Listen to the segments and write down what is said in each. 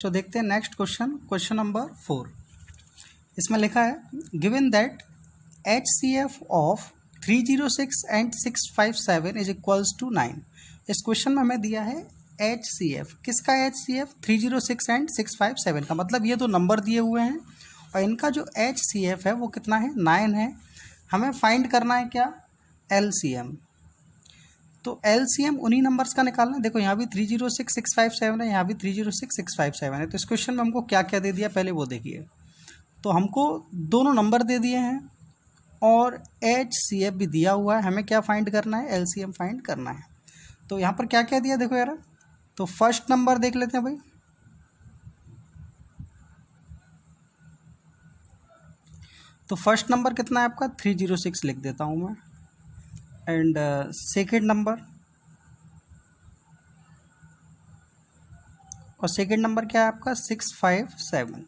तो देखते हैं नेक्स्ट क्वेश्चन, क्वेश्चन नंबर 4। इसमें लिखा है given that HCF of 306 and 657 is equals to 9। इस क्वेश्चन में हमें दिया है HCF, किसका HCF? 306 एंड 657 का। मतलब ये दो नंबर दिए हुए हैं और इनका जो HCF है वो कितना है? 9 है। हमें फाइंड करना है क्या? LCM। तो LCM उन्हीं नंबर्स का निकालना है। देखो यहाँ भी 306 657 है, यहाँ भी 306 657 है। तो इस क्वेश्चन में हमको क्या क्या दे दिया पहले वो देखिए। तो हमको दोनों नंबर दे दिए हैं और HCF भी दिया हुआ है। हमें क्या फाइंड करना है? LCM फाइंड करना है। तो यहाँ पर क्या क्या दिया देखो यार। तो फर्स्ट नंबर देख लेते हैं भाई। तो फर्स्ट नंबर कितना है आपका? 306 लिख देता हूँ मैं। एंड सेकेंड नंबर, और सेकेंड नंबर क्या है आपका? 657।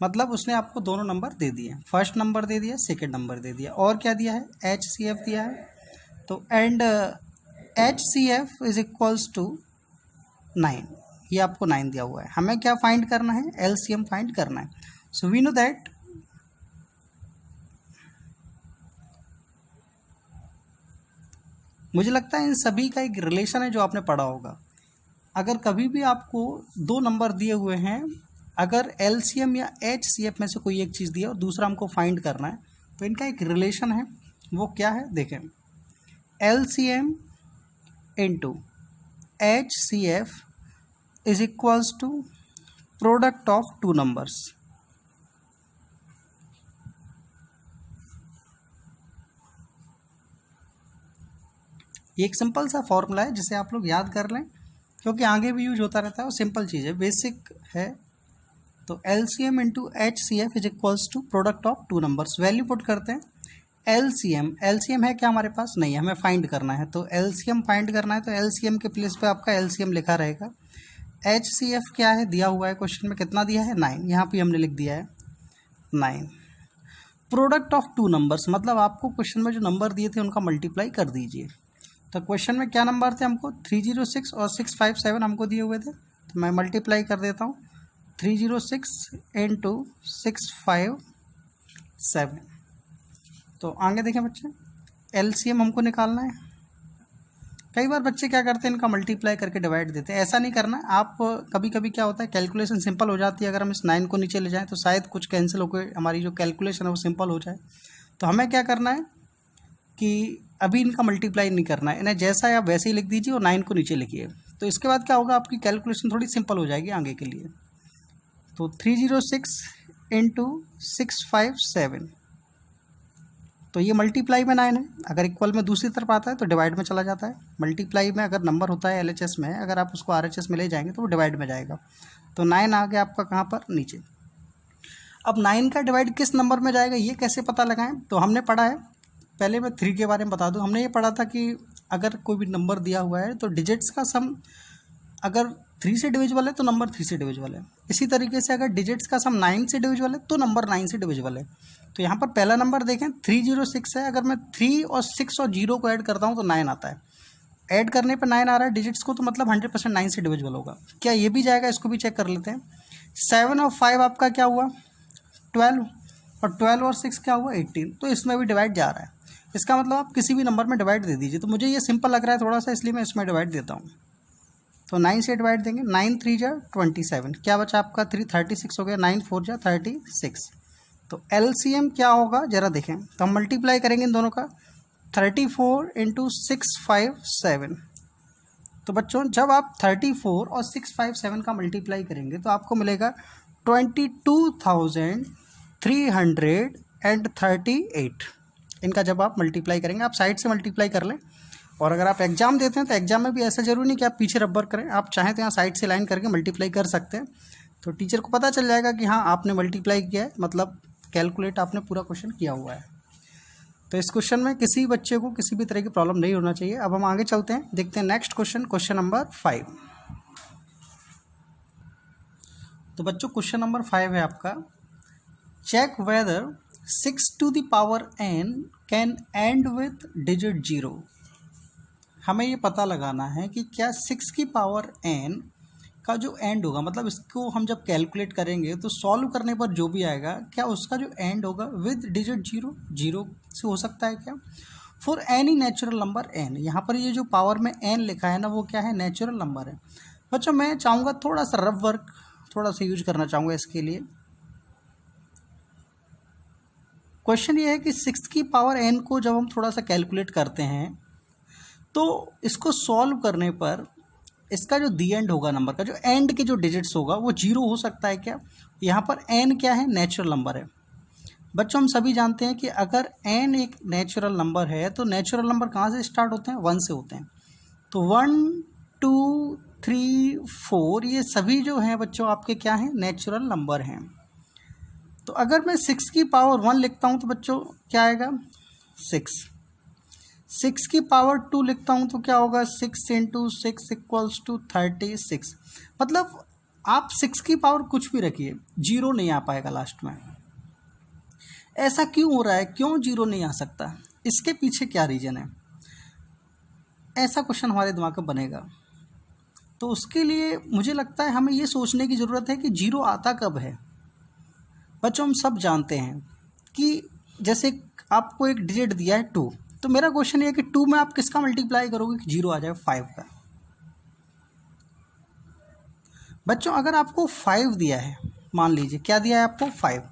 मतलब उसने आपको दोनों नंबर दे दिए, फर्स्ट नंबर दे दिया, सेकेंड नंबर दे दिया। और क्या दिया है? HCF दिया है। तो and HCF is equals to 9। ये आपको 9 दिया हुआ है। हमें क्या फाइंड करना है? LCM फाइंड करना है। सो वी नो दैट मुझे लगता है इन सभी का एक रिलेशन है जो आपने पढ़ा होगा। अगर कभी भी आपको दो नंबर दिए हुए हैं, अगर LCM या HCF में से कोई एक चीज़ दिया और दूसरा हमको फाइंड करना है, तो इनका एक रिलेशन है। वो क्या है देखें, LCM into HCF is equals to product of two numbers. ये एक सिंपल सा फॉर्मूला है जिसे आप लोग याद कर लें, क्योंकि आगे भी यूज होता रहता है। वो सिंपल चीज़ है, बेसिक है। तो LCM into HCF is equals to product of two numbers. Value put करते हैं। LCM है क्या हमारे पास? नहीं, हमें फाइंड करना है। तो LCM फाइंड करना है तो LCM के प्लेस पे आपका LCM लिखा रहेगा। HCF क्या है? दिया हुआ है क्वेश्चन में, कितना दिया है? 9। यहाँ पे हमने लिख दिया है 9। प्रोडक्ट ऑफ टू नंबर्स, मतलब आपको क्वेश्चन में जो नंबर दिए थे उनका मल्टीप्लाई कर दीजिए। तो क्वेश्चन में क्या नंबर थे हमको? 306 और 657 हमको दिए हुए थे। तो मैं मल्टीप्लाई कर देता हूँ। 306 इंटू 657। तो आगे देखें बच्चे, LCM हमको निकालना है। कई बार बच्चे क्या करते हैं, इनका मल्टीप्लाई करके डिवाइड देते हैं। ऐसा नहीं करना आप। कभी कभी क्या होता है, कैलकुलेशन सिंपल हो जाती है। अगर हम इस 9 को नीचे ले जाएं तो शायद कुछ कैंसिल होकर हमारी जो कैलकुलेशन है वो सिंपल हो जाए। तो हमें क्या करना है कि अभी इनका मल्टीप्लाई नहीं करना है, इन्हें जैसा है आप वैसे ही लिख दीजिए और 9 को नीचे लिखिए। तो इसके बाद क्या होगा, आपकी कैलकुलेशन थोड़ी सिंपल हो जाएगी आगे के लिए। तो 306 इंटू 657, तो ये मल्टीप्लाई में 9 है। अगर इक्वल में दूसरी तरफ आता है तो डिवाइड में चला जाता है। मल्टीप्लाई में अगर नंबर होता है LHS में, अगर आप उसको RHS में ले जाएंगे तो वो डिवाइड में जाएगा। तो 9 आ गया आपका कहाँ पर? नीचे। अब 9 का डिवाइड किस नंबर में जाएगा ये कैसे पता लगाएं? तो हमने पढ़ा है, पहले मैं 3 के बारे में बता दूं। हमने ये पढ़ा था कि अगर कोई भी नंबर दिया हुआ है तो डिजिट्स का सम अगर 3 से डिविजिबल है तो नंबर 3 से डिविजिबल है। इसी तरीके से अगर डिजिट्स का सम 9 से डिविजिबल है तो नंबर 9 से डिविजिबल है। तो यहाँ पर पहला नंबर देखें 306 है। अगर मैं 3 और 6 और 0 को ऐड करता हूँ तो 9 आता है। ऐड करने पर 9 आ रहा है डिजिट्स को, तो मतलब 100% 9 से डिविजिबल होगा। क्या ये भी जाएगा? इसको भी चेक कर लेते हैं। 7 और 5 आपका क्या हुआ? 12। और 12 और 6 क्या हुआ? 18। तो इसमें भी डिवाइड जा रहा है। इसका मतलब आप किसी भी नंबर में डिवाइड दे दीजिए। तो मुझे ये सिंपल लग रहा है थोड़ा सा, इसलिए मैं इसमें डिवाइड देता हूँ। तो 9 से डिवाइड देंगे। 9 3 जा 27, क्या बचा आपका? 36 हो गया। 9 4 जा 36। तो LCM क्या होगा जरा देखें। तो हम मल्टीप्लाई करेंगे इन दोनों का। 34 इंटू 657। तो बच्चों जब आप 34 और 657 का मल्टीप्लाई करेंगे तो आपको मिलेगा 22,338। इनका जब आप मल्टीप्लाई करेंगे, आप साइड से मल्टीप्लाई कर लें। और अगर आप एग्जाम देते हैं तो एग्जाम में भी ऐसा जरूरी नहीं कि आप पीछे रबर करें। आप चाहें तो यहाँ साइड से लाइन करके मल्टीप्लाई कर सकते हैं। तो टीचर को पता चल जाएगा कि हाँ आपने मल्टीप्लाई किया है, मतलब कैलकुलेट आपने पूरा क्वेश्चन किया हुआ है। तो इस क्वेश्चन में किसी बच्चे को किसी भी तरह की प्रॉब्लम नहीं होना चाहिए। अब हम आगे चलते हैं, देखते हैं नेक्स्ट क्वेश्चन, क्वेश्चन नंबर 5। तो बच्चों क्वेश्चन नंबर 5 है आपका, check whether 6 to the power n can end with digit 0। हमें ये पता लगाना है कि क्या 6 की पावर n का जो एंड होगा, मतलब इसको हम जब कैलकुलेट करेंगे तो सॉल्व करने पर जो भी आएगा, क्या उसका जो एंड होगा विद डिजिट जीरो, जीरो से हो सकता है क्या। For any natural number n, यहाँ पर ये जो पावर में एन लिखा है ना, वो क्या है, नेचुरल नंबर है। बच्चों मैं चाहूँगा थोड़ा सा रफ वर्क थोड़ा सा यूज करना चाहूँगा इसके लिए। क्वेश्चन ये है कि 6 की पावर एन को जब हम थोड़ा सा कैलकुलेट करते हैं तो इसको सॉल्व करने पर इसका जो दी एंड होगा नंबर का, जो एंड के जो डिजिट्स होगा वो जीरो हो सकता है क्या। यहाँ पर एन क्या है, नेचुरल नंबर है। बच्चों हम सभी जानते हैं कि अगर एन एक नेचुरल नंबर है तो नेचुरल नंबर कहाँ से स्टार्ट होते हैं, 1 से होते हैं। तो 1 2 3 4 ये सभी जो हैं बच्चों आपके क्या हैं, नेचुरल नंबर हैं। तो अगर मैं 6 की पावर 1 लिखता हूँ तो बच्चों क्या आएगा, 6। 6 की पावर 2 लिखता हूँ तो क्या होगा, 6 इंटू 6 इक्वल्स टू 36। मतलब आप 6 की पावर कुछ भी रखिए, जीरो नहीं आ पाएगा लास्ट में। ऐसा क्यों हो रहा है, क्यों जीरो नहीं आ सकता, इसके पीछे क्या रीज़न है, ऐसा क्वेश्चन हमारे दिमाग में बनेगा। तो उसके लिए मुझे लगता है हमें ये सोचने की ज़रूरत है कि जीरो आता कब है। बच्चों हम सब जानते हैं कि जैसे आपको एक डिजिट दिया है 2, तो मेरा क्वेश्चन ये है कि 2 में आप किसका मल्टीप्लाई करोगे कि जीरो आ जाए, 5 का। बच्चों अगर आपको 5 दिया है, मान लीजिए क्या दिया है आपको, 5,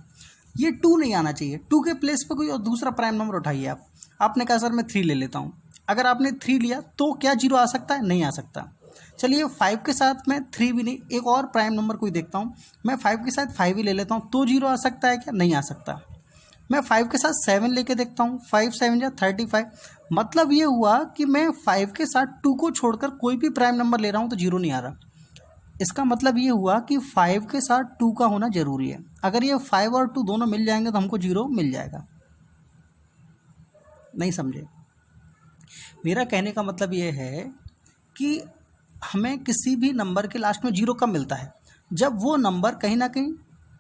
ये 2 नहीं आना चाहिए। 2 के प्लेस पे कोई और दूसरा प्राइम नंबर उठाइए आप। आपने कहा सर मैं 3 ले लेता हूँ, अगर आपने 3 लिया तो क्या जीरो आ सकता है, नहीं आ सकता। चलिए 5 के साथ मैं 3 भी नहीं, एक और प्राइम नंबर कोई देखता हूँ, मैं 5 के साथ 5 ही ले लेता हूँ, तो जीरो आ सकता है क्या, नहीं आ सकता। मैं 5 के साथ 7 लेके देखता हूँ, 5 7 या 35। मतलब ये हुआ कि मैं 5 के साथ 2 को छोड़कर कोई भी प्राइम नंबर ले रहा हूँ तो जीरो नहीं आ रहा। इसका मतलब ये हुआ कि 5 के साथ 2 का होना ज़रूरी है। अगर ये 5 और 2 दोनों मिल जाएंगे तो हमको जीरो मिल जाएगा। नहीं समझे, मेरा कहने का मतलब ये है कि हमें किसी भी नंबर के लास्ट में जीरो कब मिलता है, जब वो नंबर कहीं ना कहीं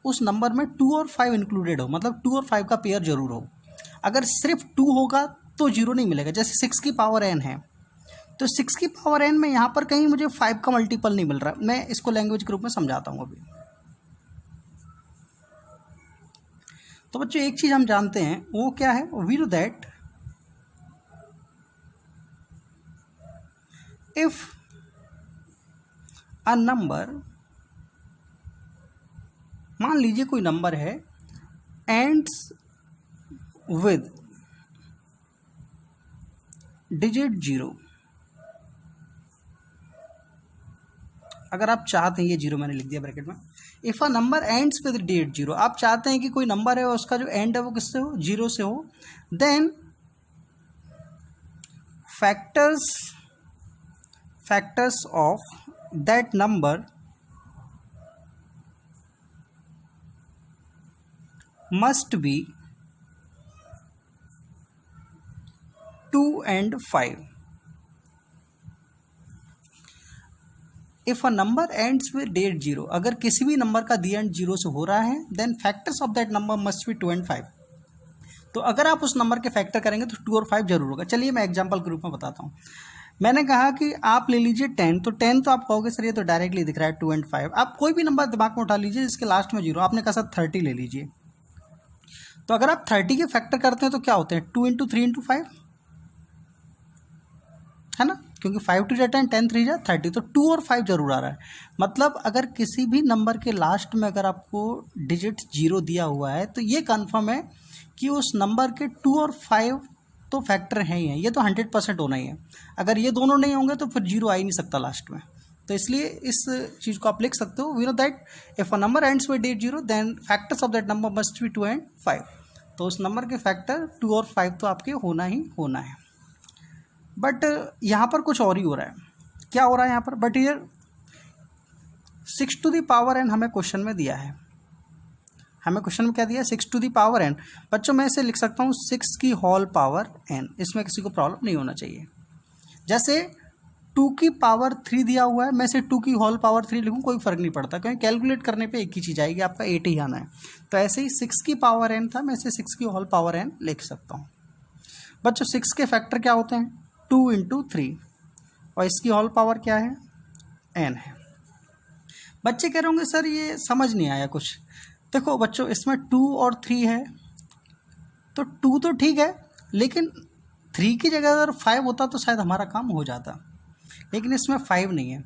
उस नंबर में 2 और 5 इंक्लूडेड हो, मतलब 2 और 5 का पेयर जरूर हो। अगर सिर्फ 2 होगा तो जीरो नहीं मिलेगा। जैसे 6 की पावर n है, तो 6 की पावर n में यहाँ पर कहीं मुझे 5 का मल्टीपल नहीं मिल रहा। मैं इसको लैंग्वेज के रूप में समझाता हूँ अभी। तो बच्चों एक चीज़ हम जानते हैं, वो क्या है, we know that if a number, मान लीजिए कोई नंबर है एंड्स विद डिजिट जीरो, अगर आप चाहते हैं, ये जीरो मैंने लिख दिया ब्रैकेट में, if a number ends with digit zero, आप चाहते हैं कि कोई नंबर है उसका जो एंड है वो किससे हो, जीरो से हो, then factors of that number must be 2 and 5. If a number ends with digit zero, अगर किसी भी नंबर का दी एंड जीरो से हो रहा है, then factors of that number must be 2 and 5। तो अगर आप उस नंबर के फैक्टर करेंगे तो 2 और 5 जरूर होगा। चलिए मैं एग्जांपल के रूप में बताता हूँ। मैंने कहा कि आप ले लीजिए 10, तो 10 तो आप कहोगे सर ये तो डायरेक्टली दिख रहा है 2 and 5। आप कोई भी नंबर दिमाग में उठा लीजिए जिसके लास्ट में जीरो, आपने कहा सर 30 ले लीजिए। तो अगर आप 30 के फैक्टर करते हैं तो क्या होते हैं, 2 इंटू 3 इंटू 5 है ना, क्योंकि 5 2 जा 10, 10 3 जा 30, तो 2 और 5 जरूर आ रहा है। मतलब अगर किसी भी नंबर के लास्ट में अगर आपको डिजिट जीरो दिया हुआ है तो ये कन्फर्म है कि उस नंबर के 2 और 5 तो फैक्टर हैं ही हैं, ये तो 100% होना ही है। अगर ये दोनों नहीं होंगे तो फिर जीरो आ ही नहीं सकता लास्ट में। तो इसलिए इस चीज़ को आप लिख सकते हो, we know that if a number ends with digit zero then factors of that number must be 2 and 5। तो उस नंबर के फैक्टर 2 और 5 तो आपके होना ही होना है। बट यहाँ पर कुछ और ही हो रहा है। क्या हो रहा है यहाँ पर, बट ये 6 टू द पावर n हमें क्वेश्चन में दिया है। हमें क्वेश्चन में क्या दिया है, 6 टू द पावर n। बच्चों मैं इसे लिख सकता हूँ 6 की होल पावर n, इसमें किसी को प्रॉब्लम नहीं होना चाहिए। जैसे 2 की पावर 3 दिया हुआ है, मैं इसे 2 की होल पावर 3 लिखूँ कोई फ़र्क नहीं पड़ता, क्योंकि कैलकुलेट करने पे एक ही चीज़ आएगी, आपका 8 ही आना है। तो ऐसे ही 6 की पावर n था, मैं इसे 6 की होल पावर n लिख सकता हूँ। बच्चों 6 के फैक्टर क्या होते हैं, 2 इंटू 3, और इसकी होल पावर क्या है, n है। बच्चे कह रहे होंगे सर ये समझ नहीं आया कुछ। देखो बच्चों, इसमें 2 और 3 है, तो 2 तो ठीक है, लेकिन 3 की जगह अगर 5 होता तो शायद हमारा काम हो जाता, लेकिन इसमें 5 नहीं है।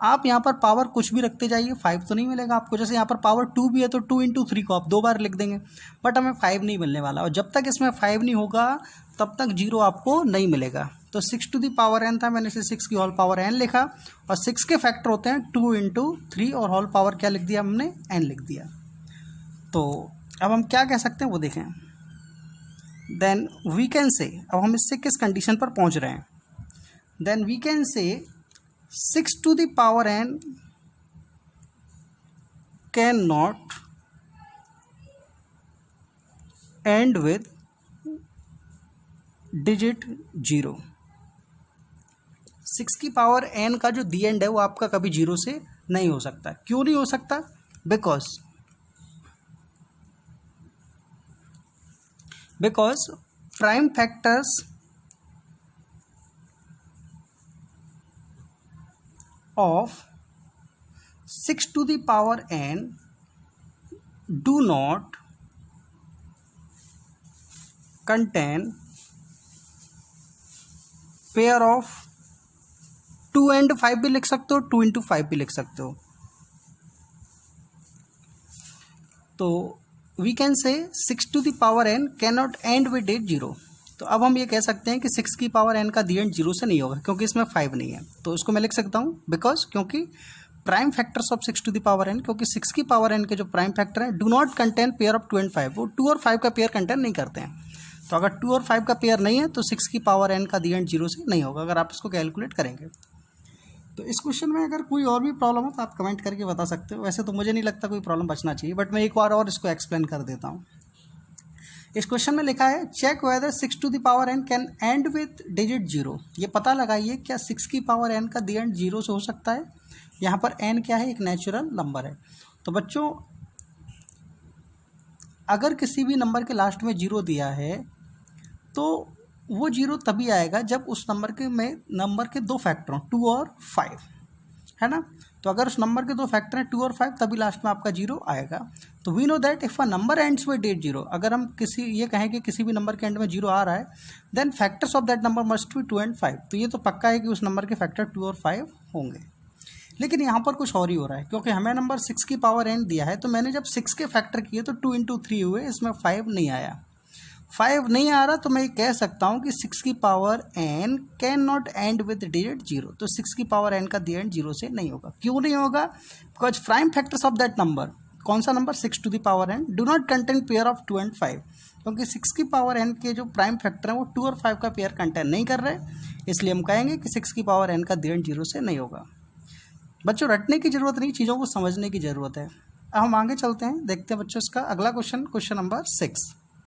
आप यहाँ पर पावर कुछ भी रखते जाइए, 5 तो नहीं मिलेगा आपको। जैसे यहाँ पर पावर 2 भी है तो 2 × 3 को आप 2 बार लिख देंगे, बट हमें 5 नहीं मिलने वाला, और जब तक इसमें 5 नहीं होगा तब तक 0 आपको नहीं मिलेगा। तो 6 टू द पावर n था, मैंने इसे 6 की होल पावर n लिखा, और 6 के फैक्टर होते हैं 2 × 3, और होल पावर क्या लिख दिया हमने, n लिख दिया। तो अब हम क्या कह सकते हैं वो देखें। देन वी कैन से, अब हम इससे किस कंडीशन पर पहुंच रहे हैं, then we can say 6 to the power n can not end with digit 0। 6 की पावर n का जो दी एंड है वो आपका कभी 0 से नहीं हो सकता। क्यों नहीं हो सकता? Because prime factors of 6 to the power n do not contain pair of 2 and 5 भी लिख सकते हो, 2 × 5 भी लिख सकते हो। तो we can say 6 to the power n cannot end with digit 0। तो अब हम ये कह सकते हैं कि 6 की पावर n का दी एंड 0 से नहीं होगा, क्योंकि इसमें 5 नहीं है। तो इसको मैं लिख सकता हूँ क्योंकि prime factors of 6 to the power n, क्योंकि 6 की पावर n के जो प्राइम फैक्टर हैं do not contain pair of 2 and 5, वो 2 और 5 का पेयर कंटेन नहीं करते हैं। तो अगर 2 और 5 का पेयर नहीं है तो 6 की पावर n का दी एंड 0 से नहीं होगा, अगर आप इसको कैलकुलेट करेंगे। तो इस क्वेश्चन में अगर कोई और भी प्रॉब्लम हो तो आप कमेंट करके बता सकते हो। वैसे तो मुझे नहीं लगता कोई प्रॉब्लम बचना चाहिए, बट मैं एक बार और इसको एक्सप्लेन कर देता हूँ। इस क्वेश्चन में लिखा है check whether 6 to the power n can end with digit 0। ये पता लगाइए क्या 6 की पावर n का दी एंड 0 से हो सकता है। यहाँ पर n क्या है, एक नेचुरल नंबर है। तो बच्चों अगर किसी भी नंबर के लास्ट में 0 दिया है तो वो 0 तभी आएगा जब उस नंबर के 2 फैक्टर हों, 2 और 5, है ना। तो अगर उस नंबर के 2 फैक्टर हैं 2 और 5, तभी लास्ट में आपका 0 आएगा। तो we know that if a number ends with digit 0, अगर हम ये कहें कि किसी भी नंबर के एंड में 0 आ रहा है, then factors of that number must be 2 and 5। तो ये तो पक्का है कि उस नंबर के फैक्टर 2 और 5 होंगे। लेकिन यहाँ पर कुछ और ही हो रहा है, क्योंकि हमें नंबर 6 की पावर n दिया है, तो मैंने जब 6 के फैक्टर किए तो 2 × 3 हुए, इसमें 5 नहीं आया। 5 नहीं आ रहा तो मैं ये कह सकता हूँ कि 6 की power n can not end with digit 0। तो 6 की पावर n का दी एंड 0 से नहीं होगा। क्यों नहीं होगा? Because prime factors of that number, कौन सा number, 6 to the power n, do not contain pair of 2 and 5। क्योंकि 6 की पावर n के जो प्राइम फैक्टर हैं वो 2 और 5 का पेयर कंटेन नहीं कर रहे, इसलिए हम कहेंगे कि 6 की पावर n का दी एंड 0 से नहीं होगा। बच्चों रटने की ज़रूरत नहीं, चीज़ों को समझने की ज़रूरत है। अब हम आगे चलते हैं, देखते हैं बच्चों इसका अगला क्वेश्चन नंबर 6।